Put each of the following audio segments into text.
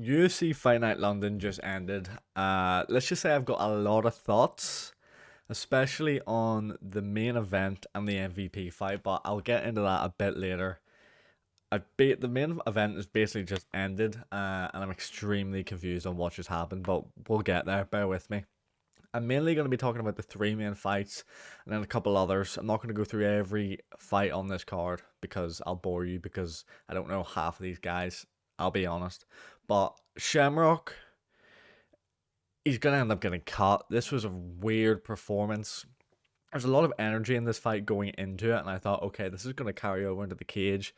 UFC Fight Night London just ended. Let's just say I've got a lot of thoughts, especially on the main event and the MVP fight, but I'll get into that a bit later. The main event is basically just ended, and I'm extremely confused on what just happened, but we'll get there. Bear with me. I'm mainly going to be talking about the three main fights and then a couple others. I'm not going to go through every fight on this card because I'll bore you because I don't know half of these guys. I'll be honest. But Shamrock, he's going to end up getting cut. This was a weird performance. There's a lot of energy in this fight going into it, and I thought, okay, this is going to carry over into the cage.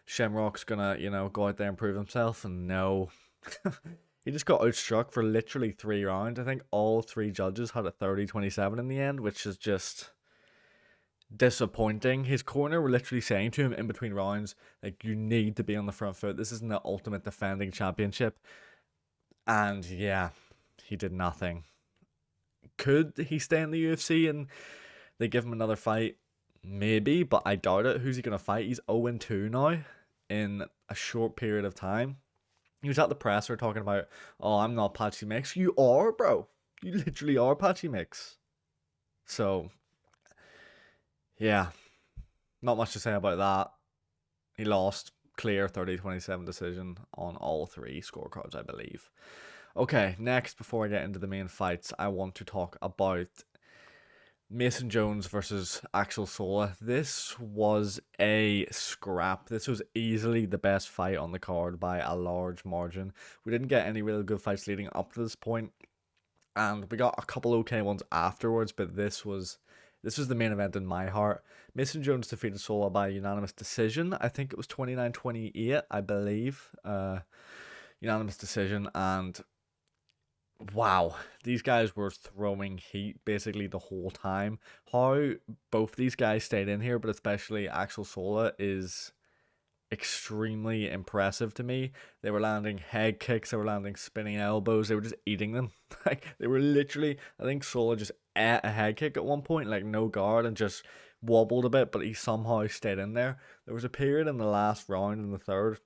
Shamrock's going to, go out there and prove himself, and no. He just got outstruck for literally 3 rounds. I think all three judges had a 30-27 in the end, which is just disappointing. His corner were literally saying to him in between rounds, like, you need to be on the front foot. This isn't the ultimate defending championship. And yeah, he did nothing. Could he stay in the UFC and they give him another fight? Maybe, but I doubt it. Who's he going to fight? He's 0-2 now in a short period of time. He was at the presser talking about, oh, I'm not Patchy Mix. You are, bro. You literally are Patchy Mix. So, yeah, not much to say about that. He lost clear 30-27 decision on all three scorecards, I believe. Okay, next, before I get into the main fights, I want to talk about Mason Jones versus Axel Sola. This was a scrap. This was easily the best fight on the card by a large margin. We didn't get any really good fights leading up to this point, and we got a couple okay ones afterwards, but this was the main event in my heart. Mason Jones defeated Sola by unanimous decision. I think it was 29-28, I believe. Unanimous decision, and wow, these guys were throwing heat basically the whole time. How both these guys stayed in here, but especially Axel Sola, is extremely impressive to me. They were landing head kicks, they were landing spinning elbows, they were just eating them. Like, they were literally, I think Sola just ate a head kick at one point, like no guard, and just wobbled a bit, but he somehow stayed in there. There was a period in the last round, in the third,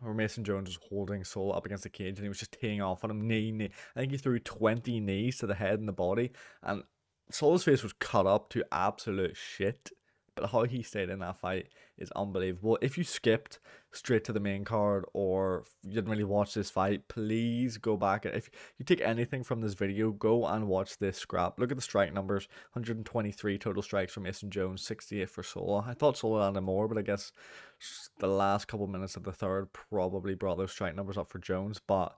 where Mason Jones was holding Soul up against the cage and he was just teeing off on him, knee. I think he threw 20 knees to the head and the body, and Soul's face was cut up to absolute shit. But how he stayed in that fight is unbelievable. If you skipped straight to the main card or you didn't really watch this fight, please go back. If you take anything from this video, go and watch this scrap. Look at the strike numbers: 123 total strikes for Mason Jones, 68 for Sola. I thought Sola landed more, but I guess the last couple minutes of the third probably brought those strike numbers up for Jones. But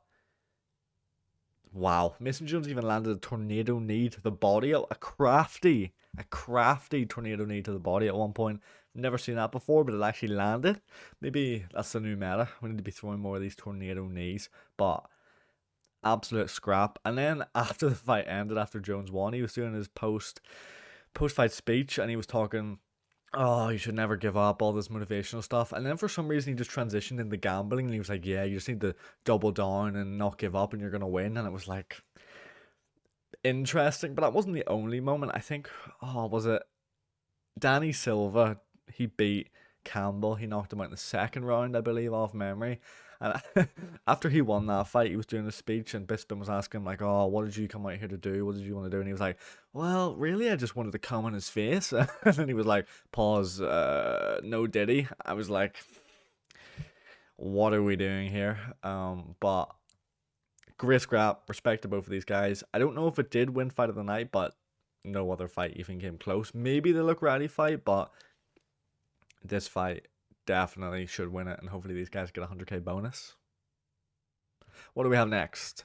wow, Mason Jones even landed a tornado knee to the body, a crafty tornado knee to the body at one point. Never seen that before, but it actually landed. Maybe that's the new meta. We need to be throwing more of these tornado knees. But absolute scrap. And then after the fight ended, after Jones won, he was doing his post fight speech, and he was talking, oh, you should never give up, all this motivational stuff. And then for some reason, he just transitioned into gambling, and he was like, yeah, you just need to double down and not give up, and you're going to win. And it was like, interesting. But that wasn't the only moment. I think, oh, was it Danny Silva? He beat Campbell. He knocked him out in the second round, I believe, off memory. And after he won that fight, he was doing a speech, and Bisping was asking him, like, oh, what did you come out here to do? What did you want to do? And he was like, well, really, I just wanted to come on his face. And then he was like, pause, no diddy. I was like, what are we doing here? But great scrap, respect to both of these guys. I don't know if it did win fight of the night, but no other fight even came close. Maybe the Look Ready fight, but this fight definitely should win it, and hopefully these guys get a 100k bonus. What do we have next?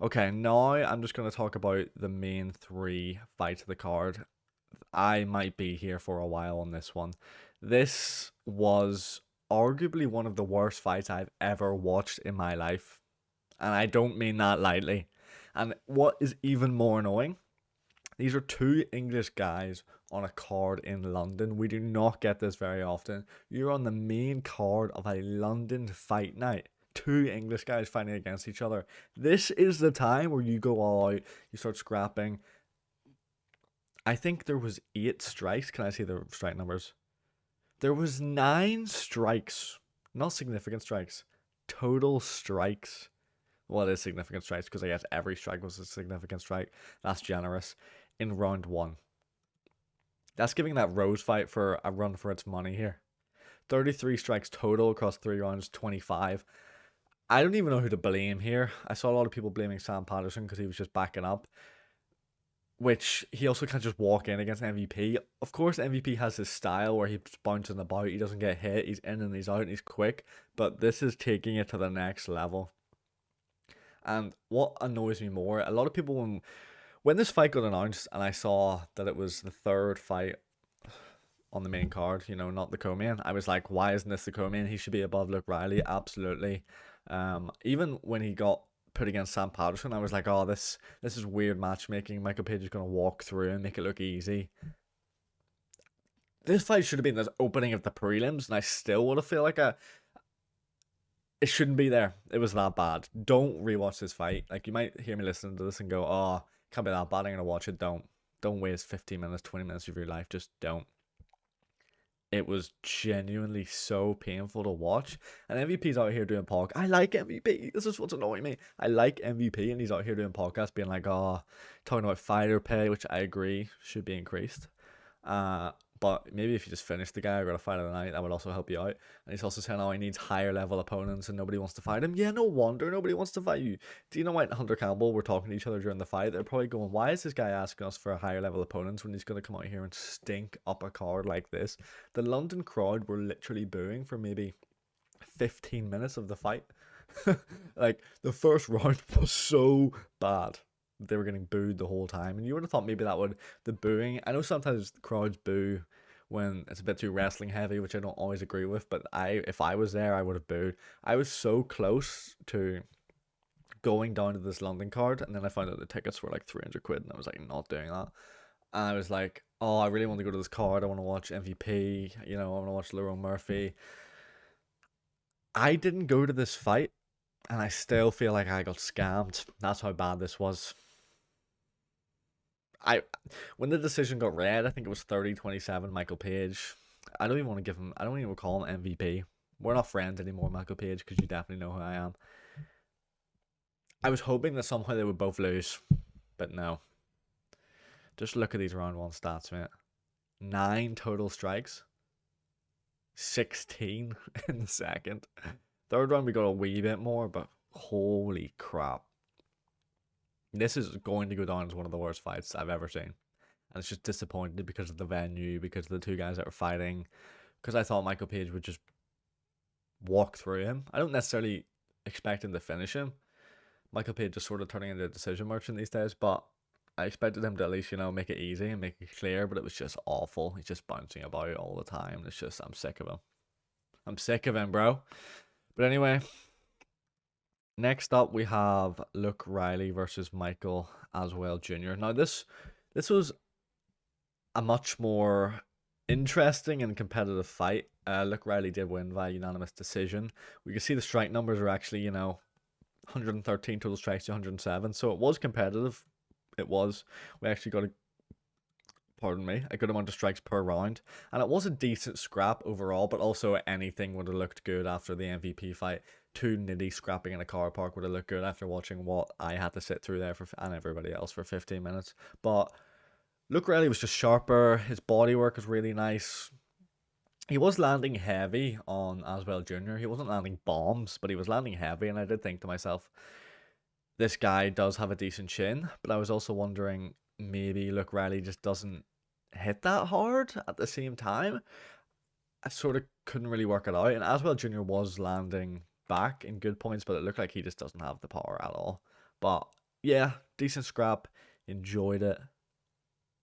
Okay, now I'm just going to talk about the main three fights of the card. I might be here for a while on this one. This was arguably one of the worst fights I've ever watched in my life, and I don't mean that lightly. And what is even more annoying, these are two English guys on a card in London. We do not get this very often. You're on the main card of a London fight night. Two English guys fighting against each other. This is the time where you go all out, you start scrapping. I think there was 8 strikes. Can I see the strike numbers? There was 9 strikes. Not significant strikes. Total strikes What is significant strikes? Because I guess every strike was a significant strike. That's generous. In round 1. That's giving that Rose fight for a run for its money here. 33 strikes total across 3 rounds, 25. I don't even know who to blame here. I saw a lot of people blaming Sam Patterson because he was just backing up, which he also can't just walk in against MVP. Of course, MVP has his style where he's bouncing about, he doesn't get hit, he's in and he's out, and he's quick, but this is taking it to the next level. And what annoys me more, a lot of people, when this fight got announced and I saw that it was the third fight on the main card, you know, not the co-main, I was like, why isn't this the co-main? He should be above Luke Riley, absolutely. Even when he got put against Sam Patterson, I was like, oh, this is weird matchmaking. Michael Page is going to walk through and make it look easy. This fight should have been this opening of the prelims, and I still would have feel like it shouldn't be there. It was that bad. Don't rewatch this fight. Like, you might hear me listening to this and go, oh, can't be that bad, I'm going to watch it. Don't waste 15 minutes, 20 minutes of your life. Just don't. It was genuinely so painful to watch. And MVP's out here doing podcast. I like MVP. This is what's annoying me. I like MVP, and he's out here doing podcasts being like, oh, talking about fighter pay, which I agree should be increased. But maybe if you just finish the guy or got a fight of the night, that would also help you out. And he's also saying, oh, he needs higher level opponents and nobody wants to fight him. Yeah, no wonder nobody wants to fight you. Do you know why Hunter Campbell were talking to each other during the fight? They're probably going, why is this guy asking us for a higher level opponents when he's going to come out here and stink up a card like this? The London crowd were literally booing for maybe 15 minutes of the fight. Like, the first round was so bad. They were getting booed the whole time, and you would have thought maybe that would, the booing, I know sometimes the crowds boo when it's a bit too wrestling heavy, which I don't always agree with, but if I was there, I would have booed. I was so close to going down to this London card, and then I found out the tickets were like 300 quid, and I was like, not doing that. And I was like, oh, I really want to go to this card, I want to watch MVP, you know, I want to watch Lerone Murphy. I didn't go to this fight, and I still feel like I got scammed. That's how bad this was. When the decision got read, I think it was 30-27 Michael Page. I don't even want to give him, I don't even call him MVP. We're not friends anymore, Michael Page, because you definitely know who I am. I was hoping that somehow they would both lose, but no. Just look at these round 1 stats, mate. 9 total strikes. 16 in the second. Third round we got a wee bit more, but holy crap. This is going to go down as one of the worst fights I've ever seen. And it's just disappointed because of the venue, because of the two guys that were fighting. Because I thought Michael Page would just walk through him. I don't necessarily expect him to finish him. Michael Page is sort of turning into a decision merchant these days, but I expected him to at least, you know, make it easy and make it clear, but it was just awful. He's just bouncing about all the time. It's just, I'm sick of him. I'm sick of him, bro. But anyway, next up, we have Luke Riley versus Michael Aswell Jr. Now, this was a much more interesting and competitive fight. Luke Riley did win via unanimous decision. We can see the strike numbers are actually, you know, 113 total strikes to 107. So it was competitive. It was. We actually got a good amount of strikes per round. And it was a decent scrap overall, but also anything would have looked good after the MVP fight. 2 nitty scrapping in a car park would have looked good after watching what I had to sit through there and everybody else for 15 minutes. But Luke Riley was just sharper. His body work was really nice. He was landing heavy on Aswell Jr. He wasn't landing bombs, but he was landing heavy. And I did think to myself, this guy does have a decent chin. But I was also wondering, maybe Luke Riley just doesn't hit that hard at the same time. I sort of couldn't really work it out. And Aswell Jr. was landing back in good points, but it looked like he just doesn't have the power at all. But yeah, decent scrap. Enjoyed it.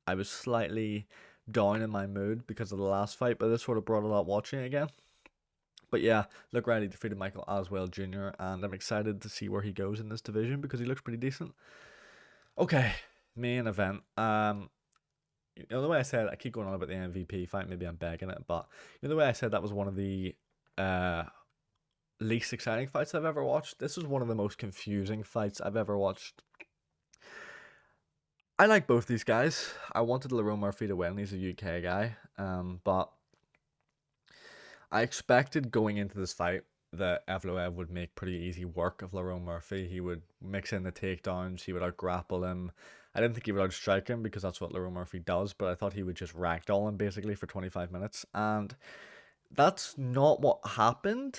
I was slightly down in my mood because of the last fight, but this sort of brought it up watching it again. But yeah, Luke Riley defeated Michael Aswell Jr. and I'm excited to see where he goes in this division because he looks pretty decent. Okay, main event. You know the way I said, I keep going on about the MVP fight, maybe I'm begging it, but you know the way I said that was one of the least exciting fights I've ever watched? This was one of the most confusing fights I've ever watched. I like both these guys. I wanted Lerone Murphy to win. He's a UK guy. But I expected going into this fight that Evloev would make pretty easy work of Lerone Murphy. He would mix in the takedowns, he would out-grapple him. I didn't think he would out-strike him because that's what Lerone Murphy does, but I thought he would just ragdoll him basically for 25 minutes. And that's not what happened,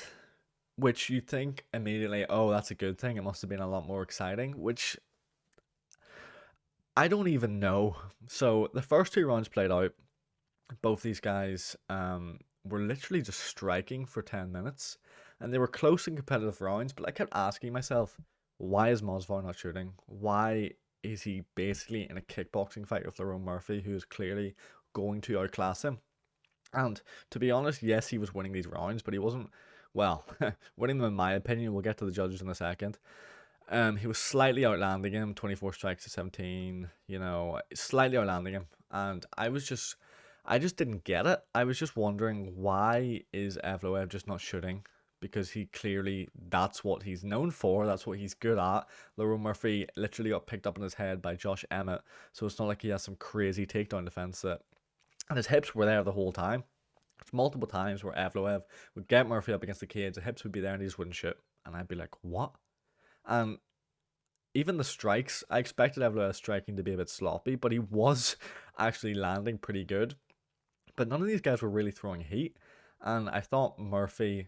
which you think immediately, oh, that's a good thing. It must have been a lot more exciting, which I don't even know. So the first two rounds played out, both these guys were literally just striking for 10 minutes. And they were close and competitive rounds, but I kept asking myself, why is Mosvar not shooting? Why is he basically in a kickboxing fight with Lerone Murphy, who is clearly going to outclass him? And to be honest, yes, he was winning these rounds, but he wasn't, well, winning them in my opinion. We'll get to the judges in a second. He was slightly outlanding him, 24 strikes to 17, slightly outlanding him. And I just didn't get it. I was just wondering, why is Evloev just not shooting? Because he clearly, that's what he's known for. That's what he's good at. Lerone Murphy literally got picked up in his head by Josh Emmett. So it's not like he has some crazy takedown defense and his hips were there the whole time. There's multiple times where Evloev would get Murphy up against the cage, the hips would be there and he just wouldn't shoot. And I'd be like, what? And even the strikes, I expected Evloev's striking to be a bit sloppy, but he was actually landing pretty good. But none of these guys were really throwing heat. And I thought Murphy,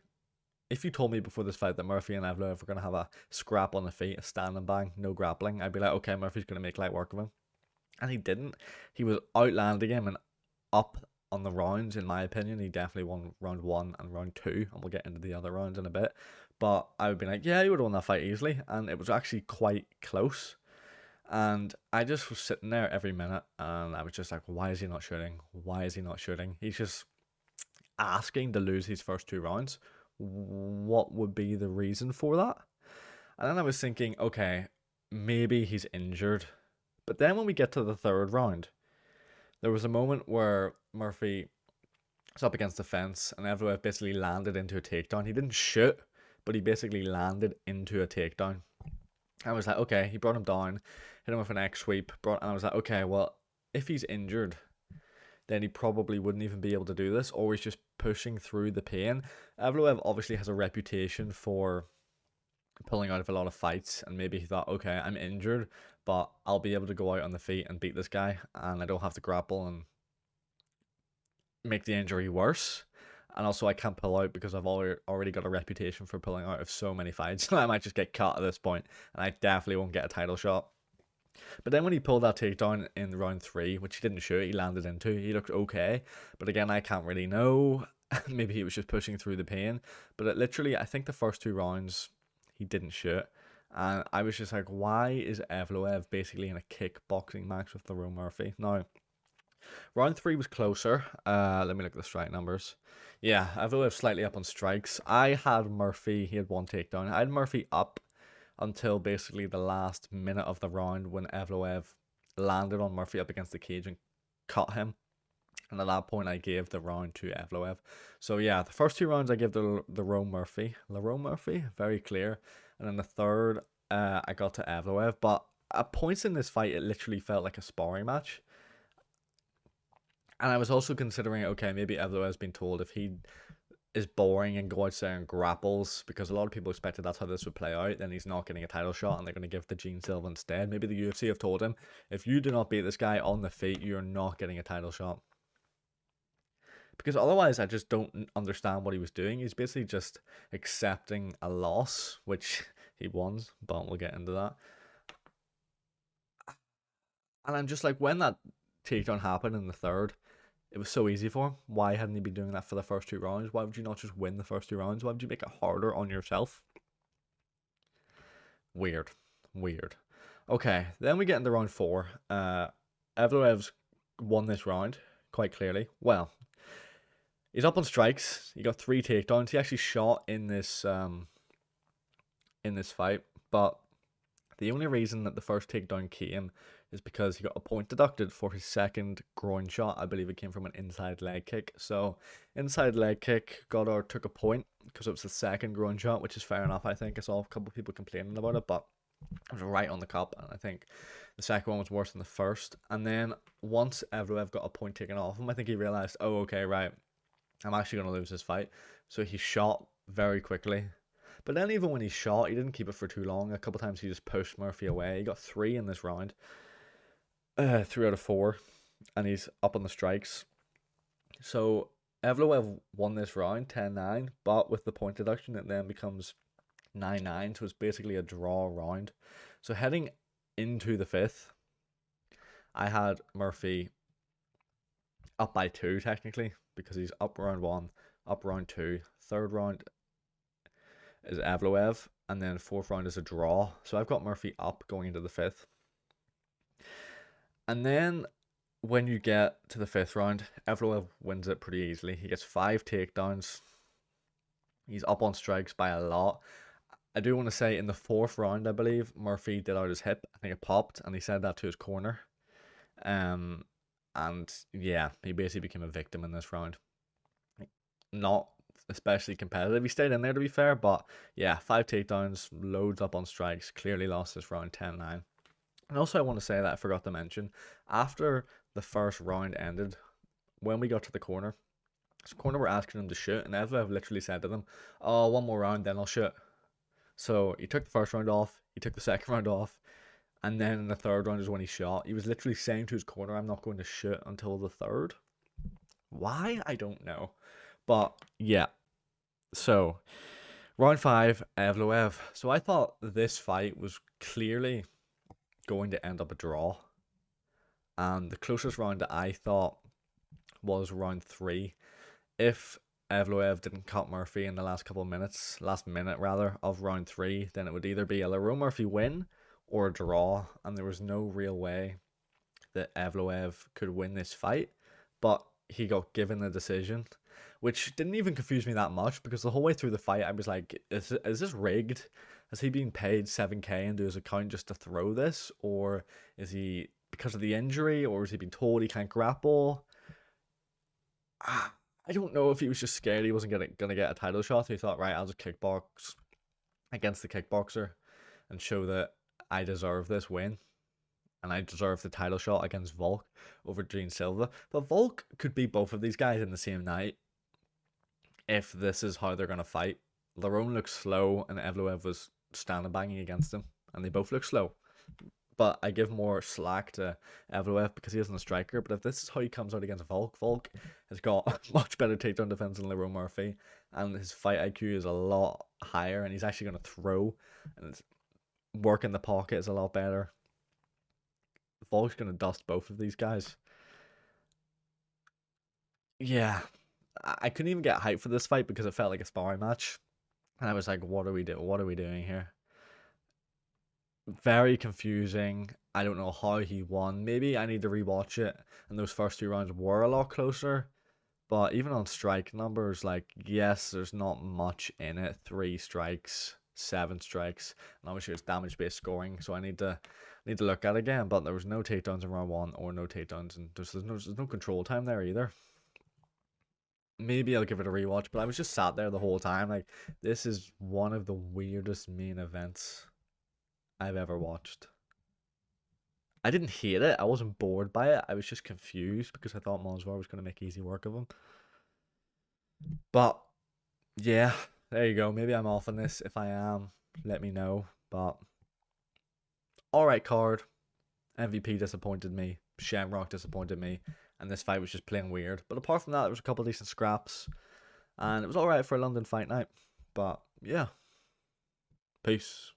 if you told me before this fight that Murphy and Evloev were going to have a scrap on the feet, a stand and bang, no grappling, I'd be like, okay, Murphy's going to make light work of him. And he didn't. He was outlanding him and up on the rounds, in my opinion. He definitely won round 1 and round 2, and we'll get into the other rounds in a bit. But I would be like, yeah, he would have won that fight easily, and it was actually quite close. And I just was sitting there every minute, and I was just like, why is he not shooting? Why is he not shooting? He's just asking to lose his first 2 rounds. What would be the reason for that? And then I was thinking, okay, maybe he's injured. But then when we get to the 3rd round, there was a moment where Murphy was up against the fence and Evloev basically landed into a takedown. He didn't shoot, but he basically landed into a takedown. I was like, okay, he brought him down, hit him with an X sweep, and I was like, okay, well, if he's injured, then he probably wouldn't even be able to do this, or he's just pushing through the pain. Evloev obviously has a reputation for pulling out of a lot of fights, and maybe he thought, okay, I'm injured, but I'll be able to go out on the feet and beat this guy, and I don't have to grapple and make the injury worse. And also I can't pull out because I've already got a reputation for pulling out of so many fights. I might just get cut at this point, and I definitely won't get a title shot. But then when he pulled that takedown in round 3, which he didn't shoot, he landed into, he looked okay. But again, I can't really know. Maybe he was just pushing through the pain. But it literally, I think the first 2 rounds, he didn't shoot. And I was just like, why is Evloev basically in a kickboxing match with Lerone Murphy? Now, round 3 was closer. Let me look at the strike numbers. Yeah, Evloev slightly up on strikes. I had Murphy, he had 1 takedown. I had Murphy up until basically the last minute of the round when Evloev landed on Murphy up against the cage and cut him. And at that point, I gave the round to Evloev. So yeah, the first 2 rounds I gave the Lerone Murphy, very clear. And then the 3rd, I got to Evloev. But at points in this fight, it literally felt like a sparring match. And I was also considering, okay, maybe Evloev's been told if he is boring and go out there and grapples, because a lot of people expected that's how this would play out, then he's not getting a title shot and they're going to give the Gene Silva instead. Maybe the UFC have told him, if you do not beat this guy on the feet, you're not getting a title shot. Because otherwise, I just don't understand what he was doing. He's basically just accepting a loss, which he won, but we'll get into that. And I'm just like, when that takedown happened in the 3rd, it was so easy for him. Why hadn't he been doing that for the first 2 rounds? Why would you not just win the first 2 rounds? Why would you make it harder on yourself? Weird. Okay, then we get into round 4. Evloev's won this round quite clearly. Well, he's up on strikes. He got 3 takedowns. He actually shot in this fight, but the only reason that the first takedown came is because he got a point deducted for his 2nd groin shot. I believe it came from an inside leg kick. So inside leg kick, Goddard took a point because it was the 2nd groin shot, which is fair enough, I think. I saw a couple of people complaining about it, but it was right on the cup, and I think the 2nd one was worse than the 1st. And then once Evloev got a point taken off him, I think he realized, oh, okay, right, I'm actually going to lose this fight. So he shot very quickly. But then even when he shot, he didn't keep it for too long. A couple times he just pushed Murphy away. He got 3 in this round, 3 out of 4, and he's up on the strikes. So Evloev won this round 10-9, but with the point deduction, it then becomes 9-9. So it's basically a draw round. So heading into the 5th, I had Murphy up by 2 technically, because he's up round 1, up round 2. Third round is Evloev, and then 4th round is a draw. So I've got Murphy up going into the 5th. And then when you get to the 5th round, Evloev wins it pretty easily. He gets 5 takedowns. He's up on strikes by a lot. I do want to say in the 4th round, I believe, Murphy did out his hip. I think it popped, and he said that to his corner. And yeah, he basically became a victim in this round. Not especially competitive. He stayed in there, to be fair, but yeah, 5 takedowns, loads up on strikes. Clearly lost this round 10-9. And also I want to say that I forgot to mention, after the first round ended, when we got to the corner, his corner were asking him to shoot, and Evloev literally said to them, "Oh, one more round, then I'll shoot." So he took the first round off, he took the second round off, and then in the 3rd round is when he shot. He was literally saying to his corner, "I'm not going to shoot until the 3rd." Why? I don't know. But yeah, so round 5, Evloev. So I thought this fight was clearly going to end up a draw. And the closest round that I thought was round 3. If Evloev didn't cut Murphy in the last minute rather, of round 3, then it would either be a Lerone Murphy win or a draw. And there was no real way that Evloev could win this fight. But he got given the decision, which didn't even confuse me that much, because the whole way through the fight I was like, is this rigged? Has he been paid 7k into his account just to throw this? Or is he, because of the injury, or has he been told he can't grapple? I don't know if he was just scared he wasn't gonna get a title shot. He thought, right, I'll just kickbox against the kickboxer and show that I deserve this win. And I deserve the title shot against Volk over Gene Silva. But Volk could beat both of these guys in the same night if this is how they're going to fight. Lerone looks slow, and Evloev was standing banging against him, and they both look slow. But I give more slack to Evloev because he isn't a striker. But if this is how he comes out against Volk, Volk has got much better takedown defense than Lerone Murphy, and his fight IQ is a lot higher, and he's actually going to throw, and his work in the pocket is a lot better. Volk's going to dust both of these guys. Yeah, I couldn't even get hyped for this fight because it felt like a sparring match. And I was like, what are we doing? What are we doing here? Very confusing. I don't know how he won. Maybe I need to rewatch it. And those first 2 rounds were a lot closer. But even on strike numbers, like, yes, there's not much in it. 3 strikes, 7 strikes. And obviously it's damage-based scoring. So I need to look at it again. But there was no takedowns in round 1 or no takedowns. And there's no control time there either. Maybe I'll give it a rewatch, but I was just sat there the whole time. Like, this is one of the weirdest main events I've ever watched. I didn't hate it. I wasn't bored by it. I was just confused because I thought Mosvar was going to make easy work of him. But, yeah, there you go. Maybe I'm off on this. If I am, let me know. But, alright card. MVP disappointed me. Shamrock disappointed me. And this fight was just plain weird. But apart from that, there was a couple of decent scraps. And it was alright for a London fight night. But, yeah. Peace.